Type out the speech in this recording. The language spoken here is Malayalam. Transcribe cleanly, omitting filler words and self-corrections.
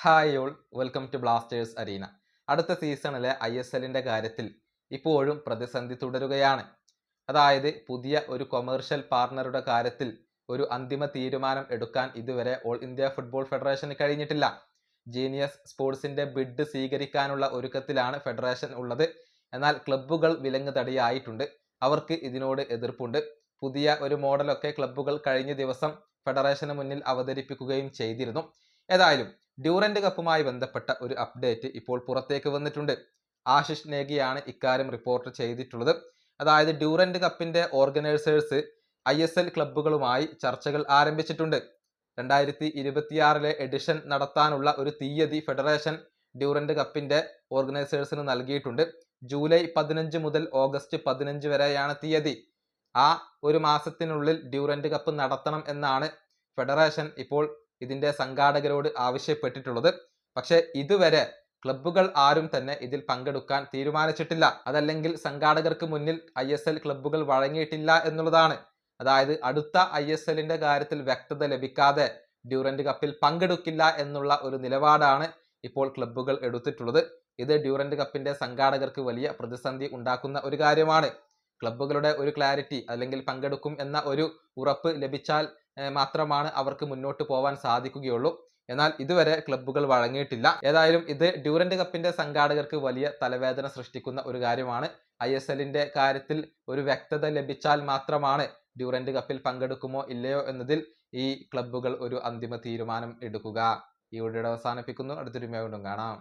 Hi all, welcome to Blasters arena. അടുത്ത സീസണിലെ ISLന്റെ കാര്യത്തിൽ ഇപ്പോഴും പ്രതിസന്ധി തുടരുകയാണ്. അതായത് പുതിയ ഒരു കൊമേഴ്ഷ്യൽ പാർട്ണറുടെ കാര്യത്തിൽ ഒരു അന്തിമ തീരുമാനം എടുക്കാൻ ഇതുവരെ ഓൾ ഇന്ത്യ ഫുട്ബോൾ ഫെഡറേഷന് കഴിഞ്ഞിട്ടില്ല. ജീനിയസ് സ്പോർട്സിന്റെ ബിഡ് സ്വീകരിക്കാനുള്ള ഒരുക്കത്തിലാണ് ഫെഡറേഷൻ ഉള്ളത്. എന്നാൽ ക്ലബ്ബുകൾ വിലങ്ങുതടിയായിട്ടുണ്ട്. അവർക്ക് ഇതിനോട് എതിർപ്പുണ്ട്. പുതിയ ഒരു മോഡലൊക്കെ ക്ലബ്ബുകൾ കഴിഞ്ഞ ദിവസം ഫെഡറേഷന് മുന്നിൽ അവതരിപ്പിക്കുകയും ചെയ്തിരുന്നു. ഏതായാലും ഡ്യൂറന്റ് കപ്പുമായി ബന്ധപ്പെട്ട ഒരു അപ്ഡേറ്റ് ഇപ്പോൾ പുറത്തേക്ക് വന്നിട്ടുണ്ട്. ആശിഷ് നേഗിയാണ് ഇക്കാര്യം റിപ്പോർട്ട് ചെയ്തിട്ടുള്ളത്. അതായത് ഡ്യൂറന്റ് കപ്പിന്റെ ഓർഗനൈസേഴ്സ് ISL ക്ലബ്ബുകളുമായി ചർച്ചകൾ ആരംഭിച്ചിട്ടുണ്ട്. 2026 എഡിഷൻ നടത്താനുള്ള ഒരു തീയതി ഫെഡറേഷൻ ഡ്യൂറന്റ് കപ്പിന്റെ ഓർഗനൈസേഴ്സിന് നൽകിയിട്ടുണ്ട്. ജൂലൈ 15 മുതൽ ഓഗസ്റ്റ് 15 വരെയാണ് തീയതി. ആ ഒരു മാസത്തിനുള്ളിൽ ഡ്യൂറന്റ് കപ്പ് നടത്തണം എന്നാണ് ഫെഡറേഷൻ ഇപ്പോൾ ഇതിന്റെ സംഘാടകരോട് ആവശ്യപ്പെട്ടിട്ടുള്ളത്. പക്ഷേ ഇതുവരെ ക്ലബ്ബുകൾ ആരും തന്നെ ഇതിൽ പങ്കെടുക്കാൻ തീരുമാനിച്ചിട്ടില്ല. അതല്ലെങ്കിൽ സംഘാടകർക്ക് മുന്നിൽ ISL ക്ലബ്ബുകൾ വഴങ്ങിയിട്ടില്ല എന്നുള്ളതാണ്. അതായത് അടുത്ത ISLന്റെ കാര്യത്തിൽ വ്യക്തത ലഭിക്കാതെ ഡ്യൂറന്റ് കപ്പിൽ പങ്കെടുക്കില്ല എന്നുള്ള ഒരു നിലപാടാണ് ഇപ്പോൾ ക്ലബ്ബുകൾ എടുത്തിട്ടുള്ളത്. ഇത് ഡ്യൂറന്റ് കപ്പിന്റെ സംഘാടകർക്ക് വലിയ പ്രതിസന്ധി ഉണ്ടാക്കുന്ന ഒരു കാര്യമാണ്. ക്ലബ്ബുകളുടെ ഒരു ക്ലാരിറ്റി അല്ലെങ്കിൽ പങ്കെടുക്കും എന്ന ഒരു ഉറപ്പ് ലഭിച്ചാൽ മാത്രമാണ് അവർക്ക് മുന്നോട്ട് പോവാൻ സാധിക്കുകയുള്ളൂ. എന്നാൽ ഇതുവരെ ക്ലബ്ബുകൾ വഴങ്ങിയിട്ടില്ല. ഏതായാലും ഇത് ഡ്യൂറന്റ് കപ്പിന്റെ സംഘാടകർക്ക് വലിയ തലവേദന സൃഷ്ടിക്കുന്ന ഒരു കാര്യമാണ്. ISLന്റെ കാര്യത്തിൽ ഒരു വ്യക്തത ലഭിച്ചാൽ മാത്രമാണ് ഡ്യൂറന്റ് കപ്പിൽ പങ്കെടുക്കുമോ ഇല്ലയോ എന്നതിൽ ഈ ക്ലബ്ബുകൾ ഒരു അന്തിമ തീരുമാനം എടുക്കുക. ഈ വീഡിയോ അവസാനിപ്പിക്കുന്നു. അടുത്തൊരു വീണ്ടും കാണാം.